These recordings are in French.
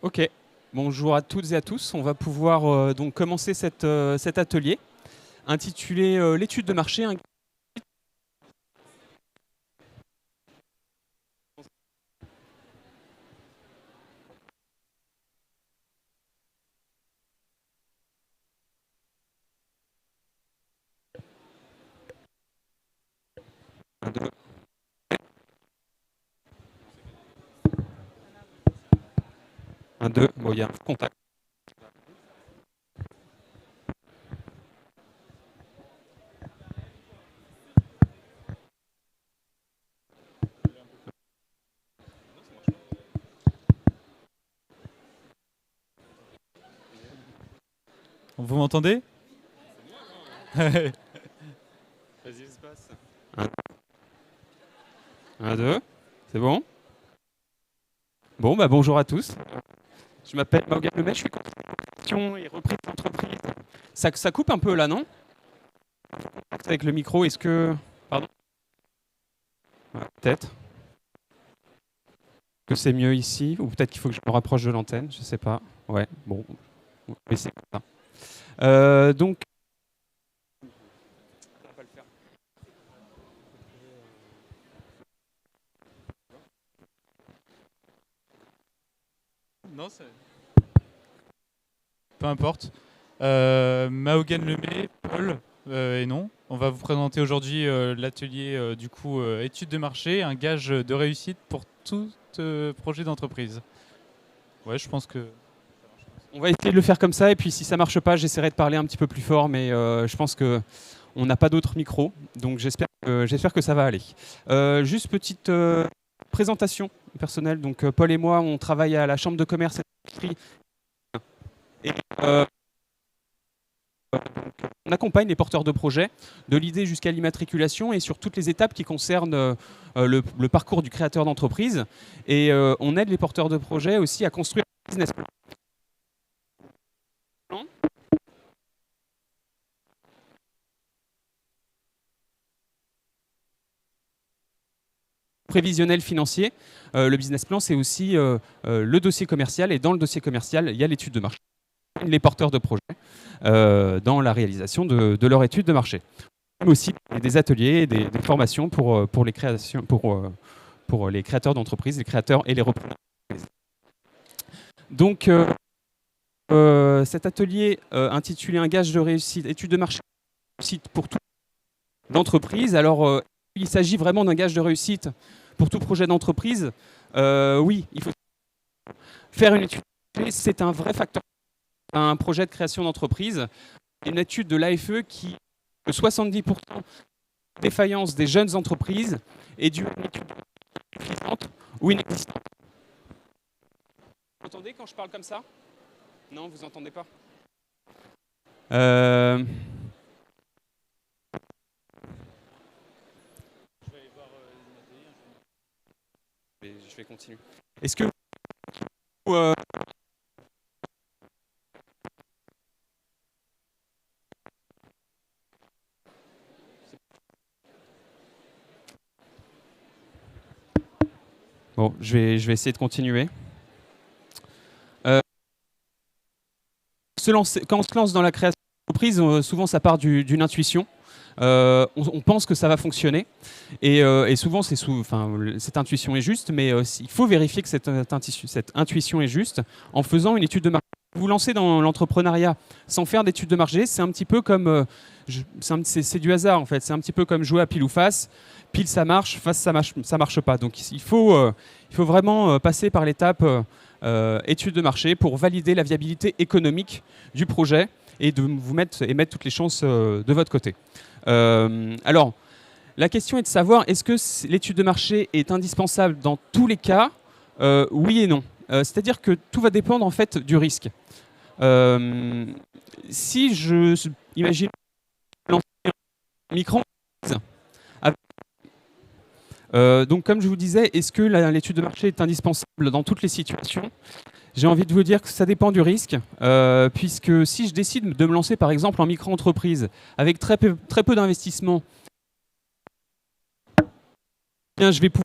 Ok, bonjour à toutes et à tous. On va pouvoir donc commencer cet atelier intitulé l'étude de marché. Un, deux, un, deux. Bon, il y a un contact. Vous m'entendez? Vas-y, se passe. Un, deux. C'est bon? Bon, bah bonjour à tous. Je m'appelle Morgan Lemay, je suis conception et reprise d'entreprise. Ça coupe un peu là, non? Avec le micro, est-ce que... Pardon? Ouais, peut-être que c'est mieux ici, ou peut-être qu'il faut que je me rapproche de l'antenne, je sais pas. Ouais, bon, on va essayer comme ça. Donc, Non, peu importe. Mahogan Lemay, Paul et non. On va vous présenter aujourd'hui l'atelier du coup études de marché, un gage de réussite pour tout projet d'entreprise. Ouais, je pense que on va essayer de le faire comme ça, et puis si ça marche pas, j'essaierai de parler un petit peu plus fort, mais je pense que on n'a pas d'autres micros, donc j'espère que ça va aller. Juste petite présentation personnelle. Donc Paul et moi, on travaille à la Chambre de commerce et d'industrie, et on accompagne les porteurs de projets de l'idée jusqu'à l'immatriculation et sur toutes les étapes qui concernent le parcours du créateur d'entreprise. Et on aide les porteurs de projets aussi à construire un business plan prévisionnel financier. Le business plan, c'est aussi le dossier commercial, et dans le dossier commercial, il y a l'étude de marché. Les porteurs de projets dans la réalisation de leur étude de marché. Mais aussi des ateliers, des formations pour les créations, pour les créateurs d'entreprises, les créateurs et les repreneurs. Donc, cet atelier intitulé Un gage de réussite, étude de marché réussite pour toute l'entreprise. Alors, il s'agit vraiment d'un gage de réussite pour tout projet d'entreprise. Oui, il faut faire une étude. C'est un vrai facteur. Un projet de création d'entreprise, une étude de l'AFE qui, de 70% de défaillance des jeunes entreprises est due à une étude insuffisante ou inexistante. Vous entendez quand je parle comme ça? Non, vous entendez pas? Je vais continuer. Est-ce que bon, je vais essayer de continuer. Quand on se lance dans la création d'entreprise, souvent ça part d'une intuition. On pense que ça va fonctionner, et souvent cette intuition est juste, mais il faut vérifier que cette intuition est juste en faisant une étude de marché. Vous lancez dans l'entrepreneuriat sans faire d'étude de marché, c'est un petit peu comme c'est du hasard en fait. C'est un petit peu comme jouer à pile ou face. Pile ça marche, face ça marche pas. Donc il faut vraiment passer par l'étape étude de marché pour valider la viabilité économique du projet et de mettre toutes les chances de votre côté. Alors, la question est de savoir, est-ce que l'étude de marché est indispensable dans tous les cas? Oui et non. C'est-à-dire que tout va dépendre en fait du risque. Si je imagine lancer un micro, donc comme je vous disais, est-ce que l'étude de marché est indispensable dans toutes les situations? J'ai envie de vous dire que ça dépend du risque, puisque si je décide de me lancer par exemple en micro-entreprise avec très peu d'investissement, je vais pouvoir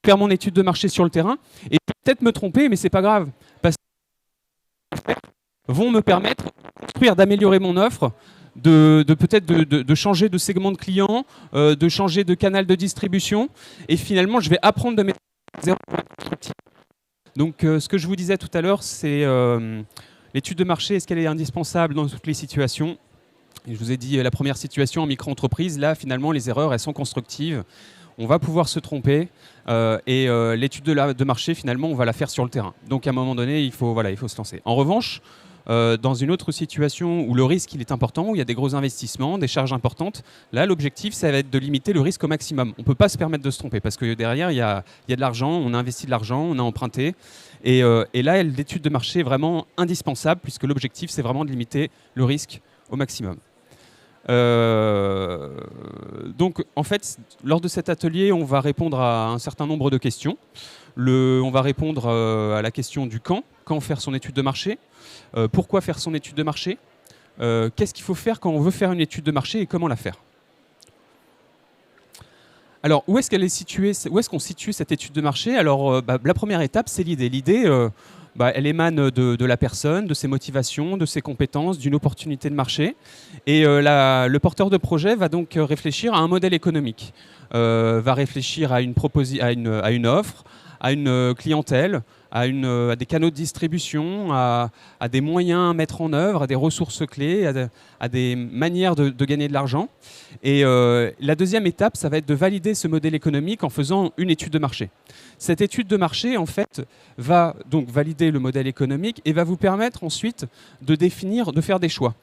faire mon étude de marché sur le terrain et peut-être me tromper, mais c'est pas grave, parce que vont me permettre de construire, d'améliorer mon offre, peut-être de changer de segment de client, de changer de canal de distribution, et finalement, je vais apprendre de mes erreurs constructives. Donc, ce que je vous disais tout à l'heure, c'est l'étude de marché, est-ce qu'elle est indispensable dans toutes les situations? Et je vous ai dit la première situation en micro-entreprise, là, finalement, les erreurs, elles sont constructives. On va pouvoir se tromper et l'étude de marché, finalement, on va la faire sur le terrain. Donc, à un moment donné, il faut se lancer. En revanche, dans une autre situation où le risque il est important, où il y a des gros investissements, des charges importantes, là, l'objectif, ça va être de limiter le risque au maximum. On ne peut pas se permettre de se tromper parce que derrière, il y a de l'argent, on a investi de l'argent, on a emprunté. Et là, l'étude de marché est vraiment indispensable puisque l'objectif, c'est vraiment de limiter le risque au maximum. Donc, en fait, lors de cet atelier, on va répondre à un certain nombre de questions. On va répondre à la question du quand faire son étude de marché, pourquoi faire son étude de marché, qu'est-ce qu'il faut faire quand on veut faire une étude de marché et comment la faire. Alors, où est-ce qu'elle est située, où est-ce qu'on situe cette étude de marché? Alors, la première étape, c'est l'idée. L'idée, elle émane de la personne, de ses motivations, de ses compétences, d'une opportunité de marché. Et le porteur de projet va donc réfléchir à un modèle économique, va réfléchir à une offre, à une clientèle, à des canaux de distribution, à des moyens à mettre en œuvre, à des ressources clés, à des manières de gagner de l'argent. Et la deuxième étape, ça va être de valider ce modèle économique en faisant une étude de marché. Cette étude de marché, en fait, va donc valider le modèle économique et va vous permettre ensuite de faire des choix.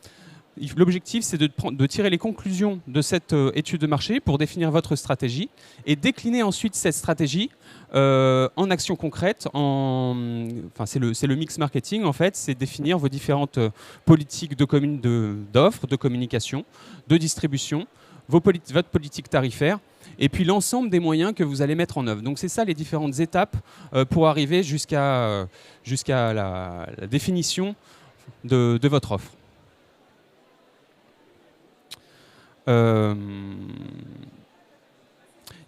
L'objectif, c'est de tirer les conclusions de cette étude de marché pour définir votre stratégie et décliner ensuite cette stratégie en actions concrètes. C'est le mix marketing, en fait, c'est définir vos différentes politiques d'offres, de communication, de distribution, votre politique tarifaire, et puis l'ensemble des moyens que vous allez mettre en œuvre. Donc c'est ça les différentes étapes pour arriver jusqu'à la définition de votre offre. Il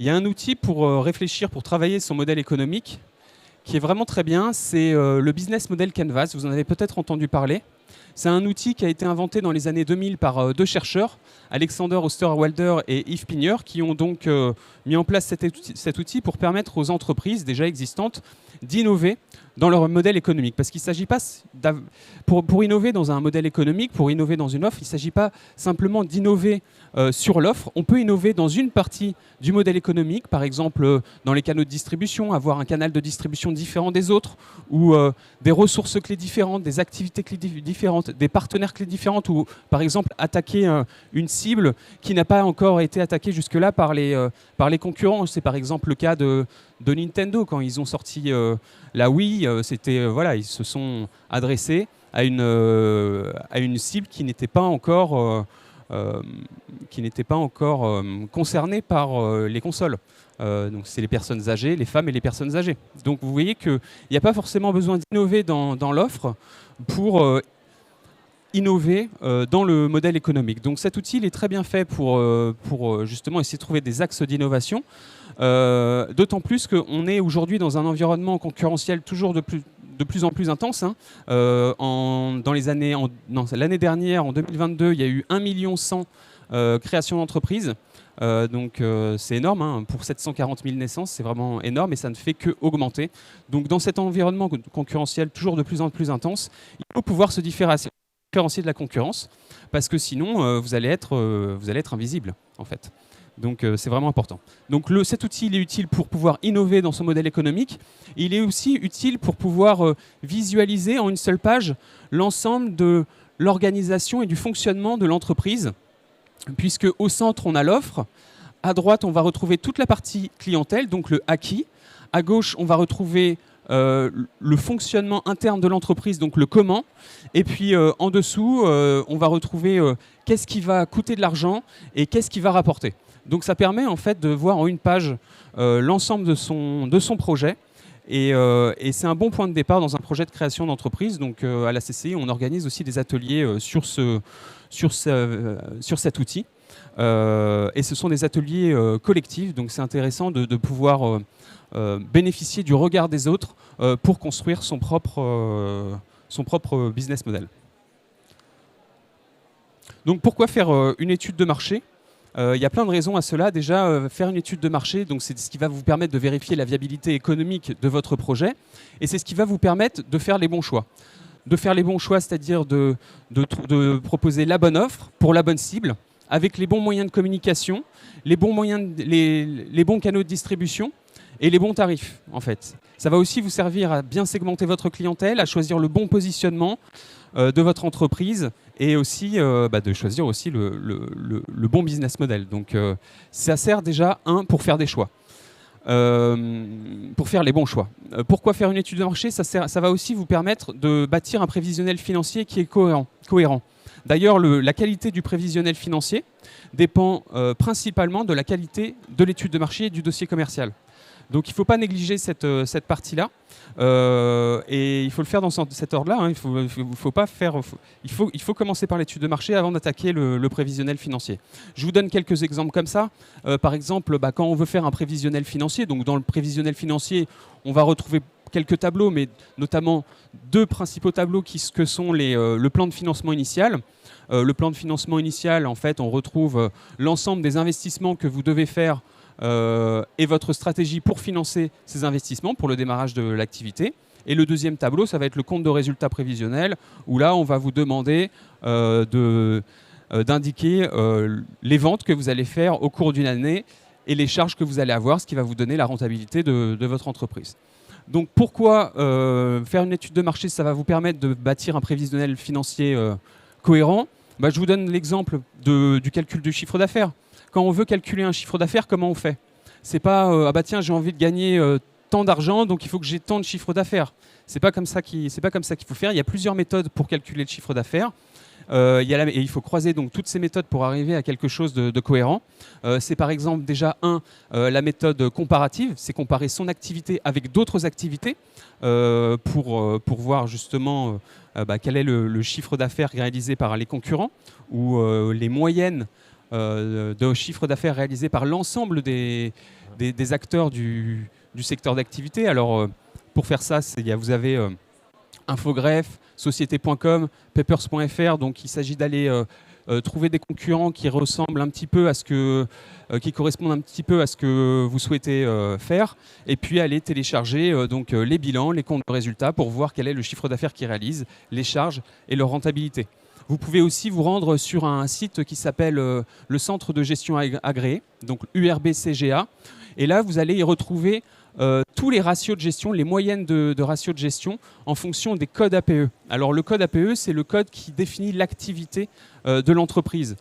y a un outil pour réfléchir, pour travailler son modèle économique qui est vraiment très bien, c'est le Business Model Canvas. Vous en avez peut-être entendu parler. C'est un outil qui a été inventé dans les années 2000 par deux chercheurs, Alexander Osterwalder et Yves Pigneur, qui ont donc mis en place cet outil pour permettre aux entreprises déjà existantes d'innover dans leur modèle économique. Parce qu'il ne s'agit pas, pour innover dans un modèle économique, pour innover dans une offre, il ne s'agit pas simplement d'innover sur l'offre. On peut innover dans une partie du modèle économique, par exemple dans les canaux de distribution, avoir un canal de distribution différent des autres, ou des ressources clés différentes, des activités clés différentes, des partenaires clés différentes, ou par exemple attaquer une cible qui n'a pas encore été attaquée jusque-là par les concurrents. C'est par exemple le cas de Nintendo quand ils ont sorti la Wii. Ils se sont adressés à une cible qui n'était pas encore concernée par les consoles. Donc c'est les personnes âgées, les femmes et les personnes âgées. Donc vous voyez qu'il n'y a pas forcément besoin d'innover dans l'offre pour innover dans le modèle économique. Donc cet outil il est très bien fait pour justement essayer de trouver des axes d'innovation, d'autant plus qu'on est aujourd'hui dans un environnement concurrentiel toujours de plus en plus intense. L'année dernière, en 2022, il y a eu 1,1 million créations d'entreprises. Donc c'est énorme, pour 740 000 naissances, c'est vraiment énorme et ça ne fait qu'augmenter. Donc dans cet environnement concurrentiel toujours de plus en plus intense, il faut pouvoir se différencier de la concurrence parce que sinon vous allez être invisible en fait. Donc c'est vraiment important. Donc cet outil il est utile pour pouvoir innover dans son modèle économique. Il est aussi utile pour pouvoir visualiser en une seule page l'ensemble de l'organisation et du fonctionnement de l'entreprise, puisque au centre on a l'offre, à droite on va retrouver toute la partie clientèle, donc le acquis, à gauche on va retrouver le fonctionnement interne de l'entreprise, donc le comment, et puis en dessous on va retrouver qu'est-ce qui va coûter de l'argent et qu'est-ce qui va rapporter. Donc ça permet en fait de voir en une page l'ensemble de son projet et c'est un bon point de départ dans un projet de création d'entreprise. Donc à la CCI on organise aussi des ateliers sur cet outil. Et ce sont des ateliers collectifs, donc c'est intéressant de pouvoir bénéficier du regard des autres pour construire son propre business model. Donc pourquoi faire une étude de marché ? Il y a plein de raisons à cela. Déjà, faire une étude de marché, donc c'est ce qui va vous permettre de vérifier la viabilité économique de votre projet, et c'est ce qui va vous permettre de faire les bons choix. De faire les bons choix, c'est-à-dire de proposer la bonne offre pour la bonne cible, avec les bons moyens de communication, les bons canaux de distribution et les bons tarifs, en fait. Ça va aussi vous servir à bien segmenter votre clientèle, à choisir le bon positionnement de votre entreprise et aussi de choisir aussi le bon business model. Donc ça sert déjà, pour faire des choix. Pour faire les bons choix. Pourquoi faire une étude de marché ? Ça va aussi vous permettre de bâtir un prévisionnel financier qui est cohérent. D'ailleurs, la qualité du prévisionnel financier dépend principalement de la qualité de l'étude de marché et du dossier commercial. Donc il ne faut pas négliger cette partie-là. Et il faut le faire dans cet ordre-là. Hein. Il faut commencer par l'étude de marché avant d'attaquer le prévisionnel financier. Je vous donne quelques exemples comme ça. Par exemple, quand on veut faire un prévisionnel financier, donc dans le prévisionnel financier, on va retrouver quelques tableaux, mais notamment deux principaux tableaux que sont le plan de financement initial. Le plan de financement initial, en fait, on retrouve l'ensemble des investissements que vous devez faire et votre stratégie pour financer ces investissements, pour le démarrage de l'activité. Et le deuxième tableau, ça va être le compte de résultat prévisionnel, où là, on va vous demander d'indiquer les ventes que vous allez faire au cours d'une année et les charges que vous allez avoir, ce qui va vous donner la rentabilité de votre entreprise. Donc pourquoi faire une étude de marché ? Ça va vous permettre de bâtir un prévisionnel financier cohérent. Je vous donne l'exemple du calcul du chiffre d'affaires. Quand on veut calculer un chiffre d'affaires, comment on fait ? C'est pas tiens, j'ai envie de gagner tant d'argent, donc il faut que j'ai tant de chiffre d'affaires. C'est pas comme ça qu'il faut faire. Il y a plusieurs méthodes pour calculer le chiffre d'affaires. Et il faut croiser donc toutes ces méthodes pour arriver à quelque chose de cohérent. C'est par exemple déjà la méthode comparative, c'est comparer son activité avec d'autres activités pour voir justement quel est le chiffre d'affaires réalisé par les concurrents ou les moyennes de chiffre d'affaires réalisé par l'ensemble des acteurs du secteur d'activité. Alors pour faire ça, vous avez Infogreffe, Société.com, Papers.fr. Donc il s'agit d'aller trouver des concurrents qui ressemblent un petit peu à qui correspondent un petit peu à ce que vous souhaitez faire, et puis aller télécharger les bilans, les comptes de résultats pour voir quel est le chiffre d'affaires qu'ils réalisent, les charges et leur rentabilité. Vous pouvez aussi vous rendre sur un site qui s'appelle le Centre de gestion agréé, donc URBCGA. Et là, vous allez y retrouver tous les ratios de gestion, les moyennes de ratios de gestion en fonction des codes APE. Alors le code APE, c'est le code qui définit l'activité de l'entreprise.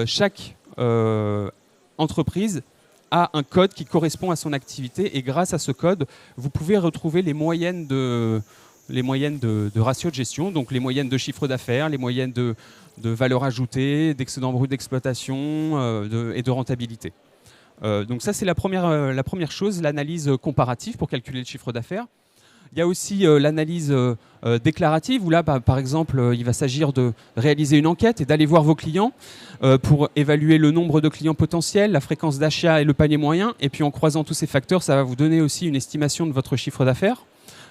Chaque entreprise a un code qui correspond à son activité et grâce à ce code, vous pouvez retrouver les moyennes de ratio de gestion, donc les moyennes de chiffre d'affaires, les moyennes de valeur ajoutée, d'excédent brut d'exploitation et de rentabilité. Donc ça, c'est la première chose, l'analyse comparative pour calculer le chiffre d'affaires. Il y a aussi l'analyse déclarative, où là, par exemple, il va s'agir de réaliser une enquête et d'aller voir vos clients pour évaluer le nombre de clients potentiels, la fréquence d'achat et le panier moyen. Et puis en croisant tous ces facteurs, ça va vous donner aussi une estimation de votre chiffre d'affaires.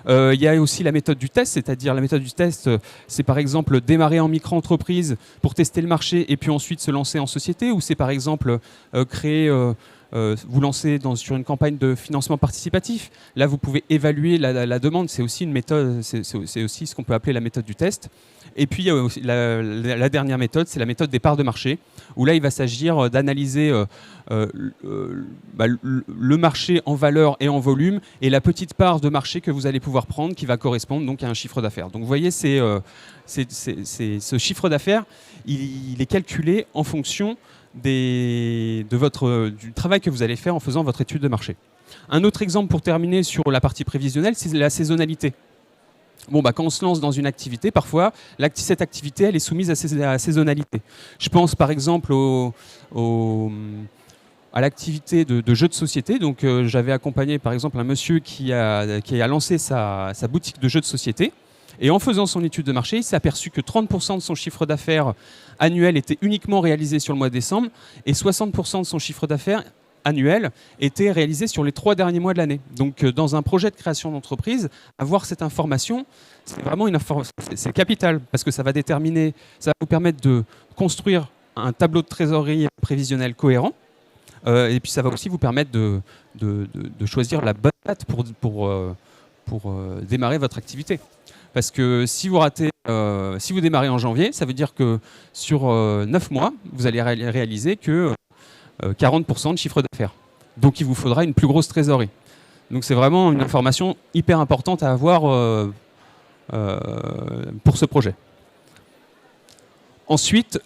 Il y a aussi la méthode du test, c'est-à-dire la méthode du test, c'est par exemple démarrer en micro-entreprise pour tester le marché et puis ensuite se lancer en société, ou c'est par exemple vous lancer sur une campagne de financement participatif. Là, vous pouvez évaluer la demande. C'est aussi une méthode, c'est aussi ce qu'on peut appeler la méthode du test. Et puis, il y a aussi la dernière méthode, c'est la méthode des parts de marché, où là, il va s'agir d'analyser le marché en valeur et en volume et la petite part de marché que vous allez pouvoir prendre qui va correspondre donc à un chiffre d'affaires. Donc, vous voyez, ce chiffre d'affaires, il est calculé en fonction du travail que vous allez faire en faisant votre étude de marché. Un autre exemple pour terminer sur la partie prévisionnelle, c'est la saisonnalité. Quand on se lance dans une activité, parfois, cette activité, elle est soumise à la saisonnalité. Je pense par exemple à l'activité de jeux de société. Donc, j'avais accompagné par exemple un monsieur qui a lancé sa boutique de jeux de société. Et en faisant son étude de marché, il s'est aperçu que 30% de son chiffre d'affaires annuel était uniquement réalisé sur le mois de décembre et 60% de son chiffre d'affaires annuel était réalisé sur les 3 derniers mois de l'année. Donc dans un projet de création d'entreprise, avoir cette information, c'est vraiment c'est capital parce que ça va déterminer, ça va vous permettre de construire un tableau de trésorerie prévisionnel cohérent. Et puis ça va aussi vous permettre de choisir la bonne date pour démarrer votre activité. Parce que si vous ratez, si vous démarrez en janvier, ça veut dire que sur 9 mois, vous allez réaliser que 40% de chiffre d'affaires. Donc il vous faudra une plus grosse trésorerie. Donc c'est vraiment une information hyper importante à avoir pour ce projet. Ensuite,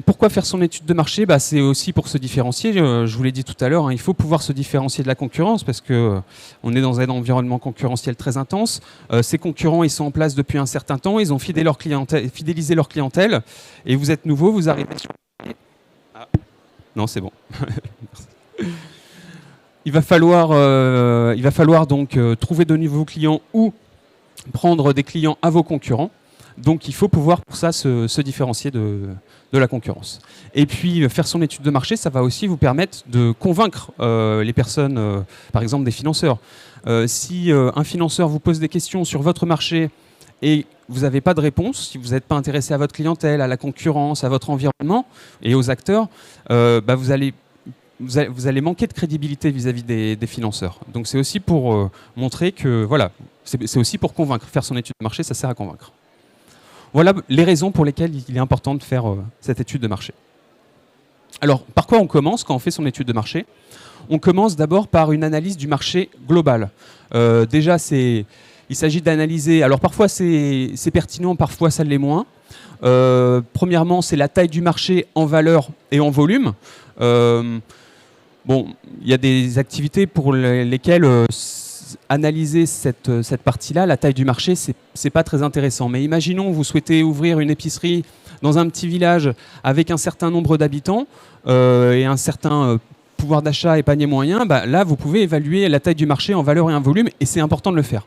pourquoi faire son étude de marché? C'est aussi pour se différencier. Je vous l'ai dit tout à l'heure, il faut pouvoir se différencier de la concurrence parce qu'on est dans un environnement concurrentiel très intense. Ces concurrents, ils sont en place depuis un certain temps. Ils ont fidélisé leur clientèle. Et vous êtes nouveau, vous arrivez sur... Ah. Non, c'est bon. Il va falloir donc trouver de nouveaux clients ou prendre des clients à vos concurrents. Donc il faut pouvoir pour ça se différencier de la concurrence. Et puis faire son étude de marché, ça va aussi vous permettre de convaincre les personnes, par exemple des financeurs. Si un financeur vous pose des questions sur votre marché et vous n'avez pas de réponse, si vous n'êtes pas intéressé à votre clientèle, à la concurrence, à votre environnement et aux acteurs, vous allez manquer de crédibilité vis-à-vis des financeurs. Donc c'est aussi pour montrer que, voilà, c'est aussi pour convaincre. Faire son étude de marché, ça sert à convaincre. Voilà les raisons pour lesquelles il est important de faire cette étude de marché. Alors, par quoi on commence quand on fait son étude de marché? On commence d'abord par une analyse du marché global. Déjà, il s'agit d'analyser... Alors, parfois, c'est pertinent, parfois, ça l'est moins. Premièrement, c'est la taille du marché en valeur et en volume. Il y a des activités pour lesquelles... analyser cette partie-là, la taille du marché, c'est pas très intéressant. Mais imaginons, vous souhaitez ouvrir une épicerie dans un petit village avec un certain nombre d'habitants et un certain pouvoir d'achat et panier moyen. Là, vous pouvez évaluer la taille du marché en valeur et en volume, et c'est important de le faire.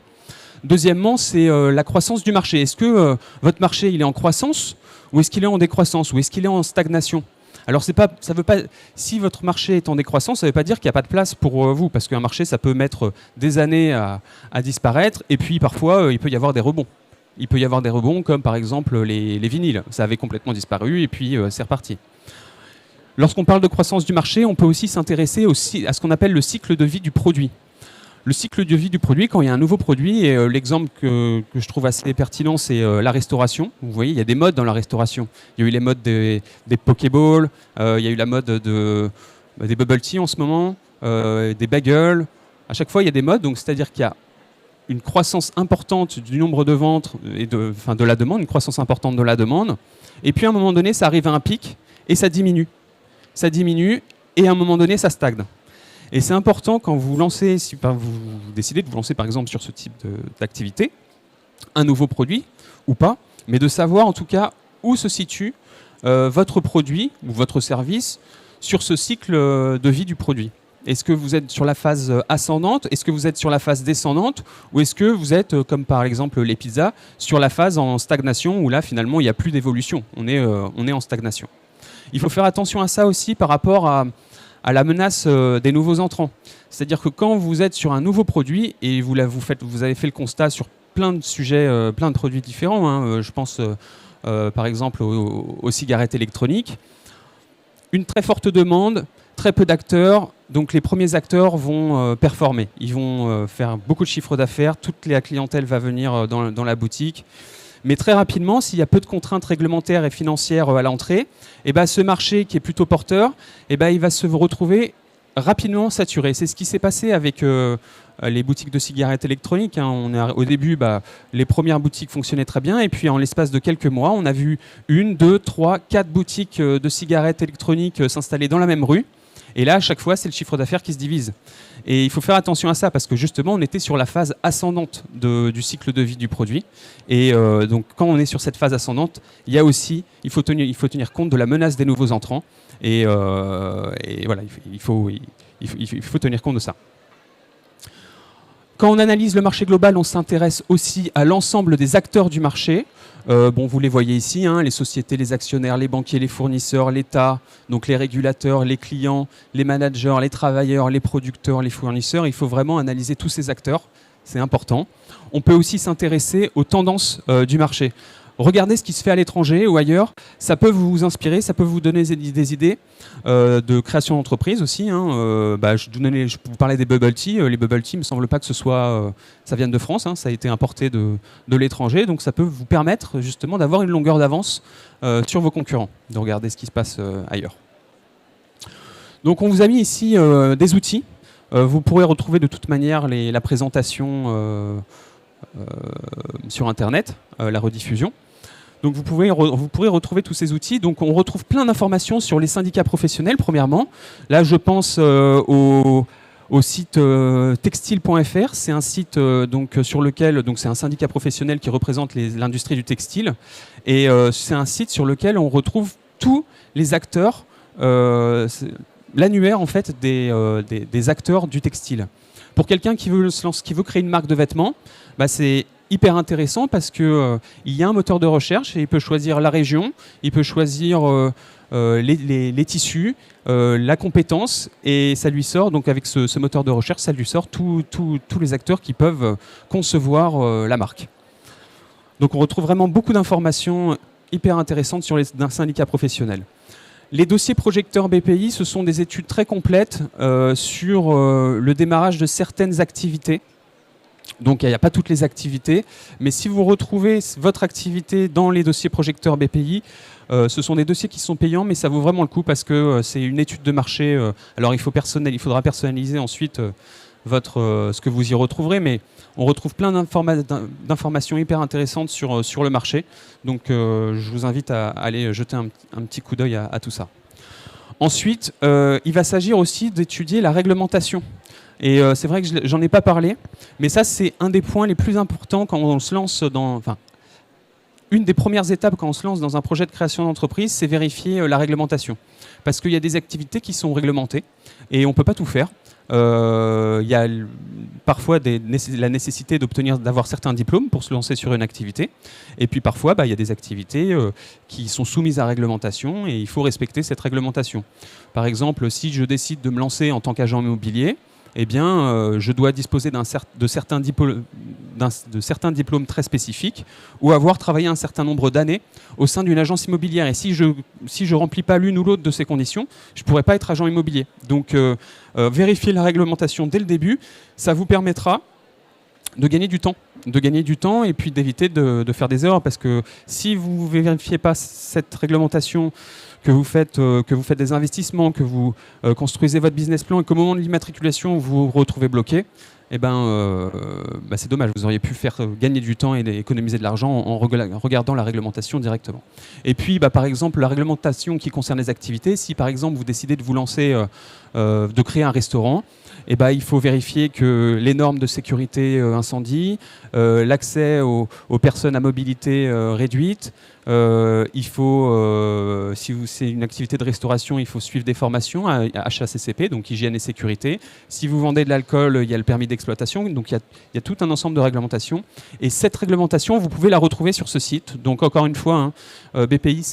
Deuxièmement, c'est la croissance du marché. Est-ce que votre marché il est en croissance, ou est-ce qu'il est en décroissance, ou est-ce qu'il est en stagnation? Alors, ça veut pas, si votre marché est en décroissance, ça ne veut pas dire qu'il n'y a pas de place pour vous, parce qu'un marché, ça peut mettre des années à disparaître, et puis parfois, il peut y avoir des rebonds. Il peut y avoir des rebonds, comme par exemple les vinyles. Ça avait complètement disparu, et puis c'est reparti. Lorsqu'on parle de croissance du marché, on peut aussi s'intéresser à ce qu'on appelle le cycle de vie du produit. Le cycle de vie du produit, quand il y a un nouveau produit, et l'exemple que je trouve assez pertinent, c'est la restauration. Vous voyez, il y a des modes dans la restauration. Il y a eu les modes des Pokéballs, il y a eu la mode des bubble tea en ce moment, des bagels. À chaque fois, il y a des modes, donc c'est-à-dire qu'il y a une croissance importante du nombre de ventes et de la demande, une croissance importante de la demande. Et puis à un moment donné, ça arrive à un pic et ça diminue. Ça diminue et à un moment donné, ça stagne. Et c'est important quand vous lancez, si vous décidez de vous lancer par exemple sur ce type d'activité, un nouveau produit ou pas, mais de savoir en tout cas où se situe votre produit ou votre service sur ce cycle de vie du produit. Est-ce que vous êtes sur la phase ascendante? Est-ce que vous êtes sur la phase descendante? Ou est-ce que vous êtes, comme par exemple les pizzas, sur la phase en stagnation où là finalement il n'y a plus d'évolution, on est en stagnation. Il faut faire attention à ça aussi par rapport à la menace des nouveaux entrants. C'est-à-dire que quand vous êtes sur un nouveau produit et vous avez fait le constat sur plein de sujets, plein de produits différents, je pense par exemple aux cigarettes électroniques, une très forte demande, très peu d'acteurs, donc les premiers acteurs vont performer. Ils vont faire beaucoup de chiffre d'affaires, toute la clientèle va venir dans la boutique. Mais très rapidement, s'il y a peu de contraintes réglementaires et financières à l'entrée, ce marché qui est plutôt porteur, il va se retrouver rapidement saturé. C'est ce qui s'est passé avec les boutiques de cigarettes électroniques. Au début, les premières boutiques fonctionnaient très bien, et puis en l'espace de quelques mois, on a vu 1, 2, 3, 4 boutiques de cigarettes électroniques s'installer dans la même rue. Et là, à chaque fois, c'est le chiffre d'affaires qui se divise. Et il faut faire attention à ça parce que justement, on était sur la phase ascendante du cycle de vie du produit. Et donc, quand on est sur cette phase ascendante, il faut tenir compte de la menace des nouveaux entrants. Et voilà, il faut tenir compte de ça. Quand on analyse le marché global, on s'intéresse aussi à l'ensemble des acteurs du marché. Bon, vous les voyez ici, hein, les sociétés, les actionnaires, les banquiers, les fournisseurs, l'État, donc les régulateurs, les clients, les managers, les travailleurs, les producteurs, les fournisseurs. Il faut vraiment analyser tous ces acteurs, c'est important. On peut aussi s'intéresser aux tendances du marché. Regardez ce qui se fait à l'étranger ou ailleurs, ça peut vous inspirer, ça peut vous donner des idées de création d'entreprise aussi. Hein. Je vous parlais des bubble tea. Les bubble tea, il ne me semble pas que ça vienne de France, hein, ça a été importé de l'étranger, donc ça peut vous permettre justement d'avoir une longueur d'avance sur vos concurrents, de regarder ce qui se passe ailleurs. Donc on vous a mis ici des outils. Vous pourrez retrouver de toute manière la présentation sur Internet, la rediffusion. Donc vous pourrez retrouver tous ces outils. Donc on retrouve plein d'informations sur les syndicats professionnels, premièrement. Là, je pense au site textile.fr. C'est un site sur lequel c'est un syndicat professionnel qui représente l'industrie du textile. Et c'est un site sur lequel on retrouve tous les acteurs, l'annuaire en fait des acteurs du textile. Pour quelqu'un qui veut créer une marque de vêtements, c'est hyper intéressant parce qu'il y a un moteur de recherche et il peut choisir la région, il peut choisir les tissus, la compétence, et ça lui sort, donc avec ce moteur de recherche, ça lui sort tous les acteurs qui peuvent concevoir la marque. Donc on retrouve vraiment beaucoup d'informations hyper intéressantes d'un syndicat professionnel. Les dossiers projecteurs BPI, ce sont des études très complètes sur le démarrage de certaines activités. Donc il n'y a pas toutes les activités, mais si vous retrouvez votre activité dans les dossiers projecteurs BPI, ce sont des dossiers qui sont payants, mais ça vaut vraiment le coup parce que c'est une étude de marché. Alors il faudra personnaliser ensuite ce que vous y retrouverez, mais on retrouve plein d'informations hyper intéressantes sur le marché. Donc je vous invite à aller jeter un petit coup d'œil à tout ça. Ensuite, il va s'agir aussi d'étudier la réglementation. Et c'est vrai que j'en ai pas parlé, mais ça c'est un des points les plus importants quand on se lance une des premières étapes quand on se lance dans un projet de création d'entreprise, c'est vérifier la réglementation. Parce qu'il y a des activités qui sont réglementées et on ne peut pas tout faire. Il y a parfois la nécessité d'avoir certains diplômes pour se lancer sur une activité. Et puis parfois, il y a des activités qui sont soumises à réglementation et il faut respecter cette réglementation. Par exemple, si je décide de me lancer en tant qu'agent immobilier, eh bien, je dois disposer de certains diplômes très spécifiques ou avoir travaillé un certain nombre d'années au sein d'une agence immobilière. Et si je ne remplis pas l'une ou l'autre de ces conditions, je ne pourrai pas être agent immobilier. Donc, vérifier la réglementation dès le début, ça vous permettra de gagner du temps et puis d'éviter de faire des erreurs. Parce que si vous ne vérifiez pas cette réglementation, que vous faites des investissements, que vous construisez votre business plan et qu'au moment de l'immatriculation, vous vous retrouvez bloqué, c'est dommage. Vous auriez pu faire gagner du temps et économiser de l'argent en regardant la réglementation directement. Et puis, par exemple, la réglementation qui concerne les activités, si par exemple vous décidez de vous lancer, de créer un restaurant, il faut vérifier que les normes de sécurité incendie, l'accès aux personnes à mobilité réduite, il faut, si c'est une activité de restauration, il faut suivre des formations à HACCP, donc hygiène et sécurité. Si vous vendez de l'alcool, il y a le permis d'exploitation, donc il y a tout un ensemble de réglementations. Et cette réglementation, vous pouvez la retrouver sur ce site. Donc encore une fois, BPI,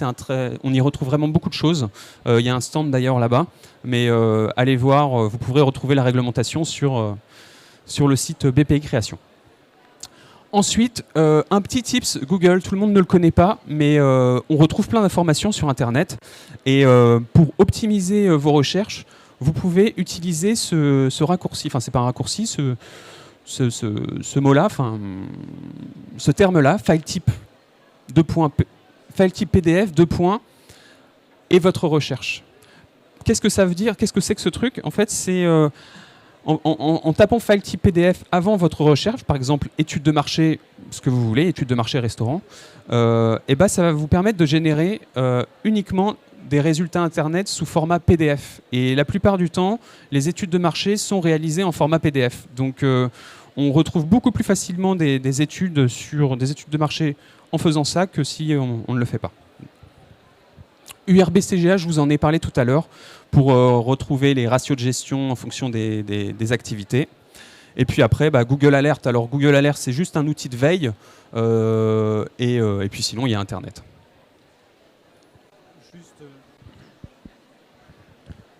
on y retrouve vraiment beaucoup de choses. Il y a un stand d'ailleurs là-bas, mais allez voir, vous pourrez retrouver la réglementation sur le site BPI Création. Ensuite, un petit tips, Google, tout le monde ne le connaît pas, mais on retrouve plein d'informations sur Internet. Et pour optimiser vos recherches, vous pouvez utiliser ce raccourci, enfin c'est pas un raccourci, ce mot-là, ce terme-là, file type PDF, et votre recherche. Qu'est-ce que ça veut dire? Qu'est-ce que c'est que ce truc? En fait, c'est... En tapant file type PDF avant votre recherche, par exemple étude de marché, ce que vous voulez, étude de marché restaurant, ça va vous permettre de générer uniquement des résultats Internet sous format PDF. Et la plupart du temps, les études de marché sont réalisées en format PDF. Donc on retrouve beaucoup plus facilement des études de marché en faisant ça que si on ne le fait pas. URB-CGA, je vous en ai parlé tout à l'heure, pour retrouver les ratios de gestion en fonction des activités. Et puis après, Google Alert. Alors Google Alert, c'est juste un outil de veille. Et puis sinon, il y a Internet.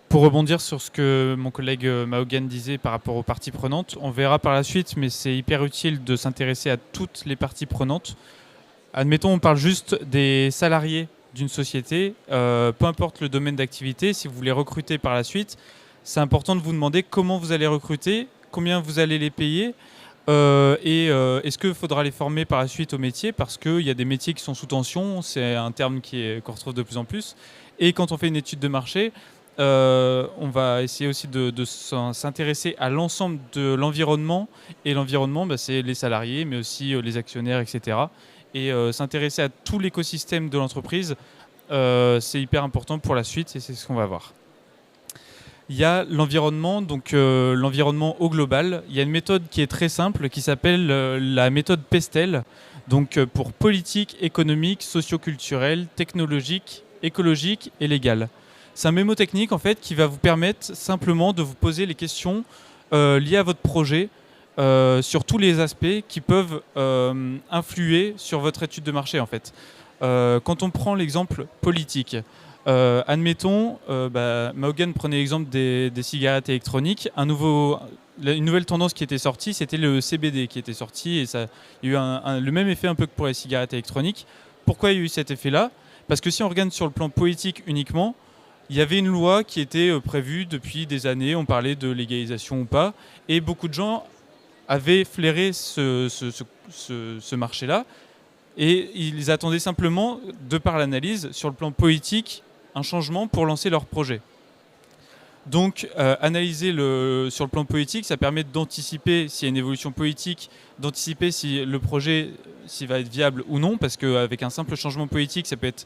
Pour rebondir sur ce que mon collègue Maogan disait par rapport aux parties prenantes, on verra par la suite, mais c'est hyper utile de s'intéresser à toutes les parties prenantes. Admettons, on parle juste des salariés d'une société, peu importe le domaine d'activité, si vous voulez recruter par la suite, c'est important de vous demander comment vous allez recruter, combien vous allez les payer, et est-ce qu'il faudra les former par la suite au métier, parce qu'il y a des métiers qui sont sous tension, c'est un terme qu'on retrouve de plus en plus. Et quand on fait une étude de marché, on va essayer aussi de s'intéresser à l'ensemble de l'environnement. Et l'environnement, c'est les salariés, mais aussi les actionnaires, etc. Et s'intéresser à tout l'écosystème de l'entreprise, c'est hyper important pour la suite et c'est ce qu'on va voir. Il y a l'environnement, donc l'environnement au global. Il y a une méthode qui est très simple qui s'appelle la méthode PESTEL, donc pour politique, économique, socio-culturelle, technologique, écologique et légale. C'est un mémotechnique en fait qui va vous permettre simplement de vous poser les questions liées à votre projet sur tous les aspects qui peuvent influer sur votre étude de marché en fait. Quand on prend l'exemple politique, admettons, Maogan prenait l'exemple des cigarettes électroniques. Une nouvelle tendance qui était sortie, c'était le CBD qui était sorti et ça, il y a eu le même effet un peu que pour les cigarettes électroniques. Pourquoi il y a eu cet effet-là ? Parce que si on regarde sur le plan politique uniquement, il y avait une loi qui était prévue depuis des années, on parlait de légalisation ou pas, et beaucoup de gens avaient flairé ce marché-là, et ils attendaient simplement, de par l'analyse, sur le plan politique, un changement pour lancer leur projet. Donc, analyser sur le plan politique, ça permet d'anticiper s'il y a une évolution politique, d'anticiper si le projet s'il va être viable ou non, parce qu'avec un simple changement politique, ça peut être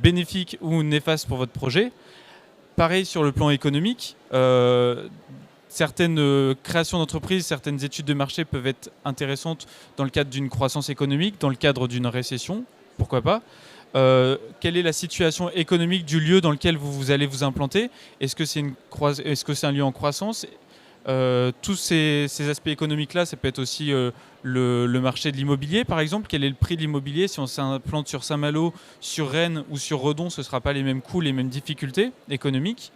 bénéfique ou néfaste pour votre projet. Pareil sur le plan économique, certaines créations d'entreprises, certaines études de marché peuvent être intéressantes dans le cadre d'une croissance économique, dans le cadre d'une récession, pourquoi pas. Quelle est la situation économique du lieu dans lequel vous allez vous implanter ? Est-ce que c'est un lieu en croissance ? Tous ces aspects économiques-là, ça peut être aussi le marché de l'immobilier, par exemple. Quel est le prix de l'immobilier ? Si on s'implante sur Saint-Malo, sur Rennes ou sur Redon, ce ne sera pas les mêmes coûts, les mêmes difficultés économiques.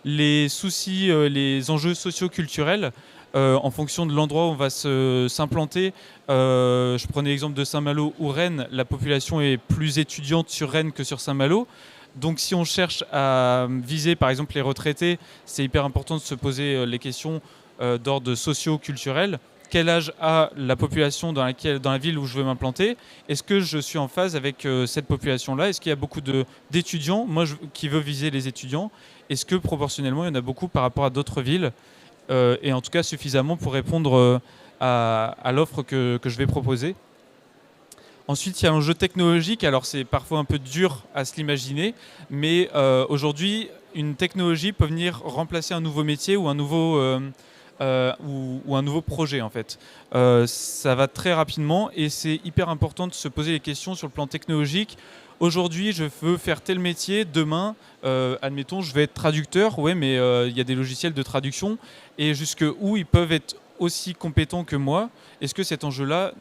Les soucis, les enjeux socio-culturels, en fonction de l'endroit où on va s'implanter. Je prenais l'exemple de Saint-Malo ou Rennes. La population est plus étudiante sur Rennes que sur Saint-Malo. Donc si on cherche à viser par exemple les retraités, c'est hyper important de se poser les questions d'ordre socio-culturel. Quel âge a la population dans la ville où je veux m'implanter ? Est-ce que je suis en phase avec cette population-là ? Est-ce qu'il y a beaucoup d'étudiants ? Moi, qui veux viser les étudiants. Est-ce que proportionnellement, il y en a beaucoup par rapport à d'autres villes ? Et en tout cas suffisamment pour répondre à l'offre que je vais proposer. Ensuite, il y a l'enjeu technologique. Alors, c'est parfois un peu dur à se l'imaginer, mais aujourd'hui, une technologie peut venir remplacer un nouveau métier ou un nouveau projet, en fait. Ça va très rapidement et c'est hyper important de se poser les questions sur le plan technologique. Aujourd'hui, je veux faire tel métier. Demain, admettons, je vais être traducteur. Ouais, mais il y a des logiciels de traduction. Et jusqu'où ils peuvent être aussi compétents que moi ? Est-ce que cet enjeu-là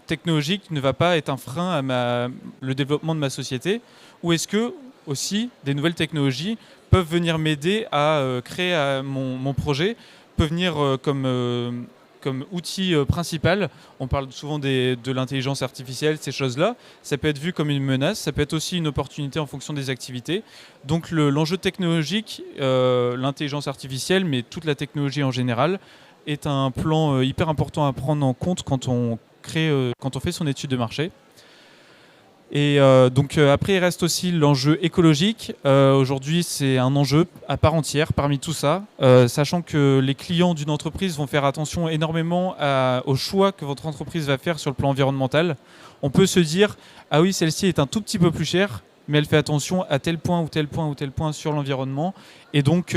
technologique ne va pas être un frein à le développement de ma société ? Ou est-ce que aussi des nouvelles technologies peuvent venir m'aider à créer mon projet, peuvent venir comme outil principal. On parle souvent de l'intelligence artificielle, ces choses-là. Ça peut être vu comme une menace, ça peut être aussi une opportunité en fonction des activités. Donc l'enjeu technologique, l'intelligence artificielle, mais toute la technologie en général, est un plan hyper important à prendre en compte quand on fait son étude de marché. Et donc après il reste aussi l'enjeu écologique. Aujourd'hui c'est un enjeu à part entière parmi tout ça, sachant que les clients d'une entreprise vont faire attention énormément au choix que votre entreprise va faire sur le plan environnemental. On peut se dire ah oui, celle-ci est un tout petit peu plus chère, mais elle fait attention à tel point ou tel point ou tel point sur l'environnement, et donc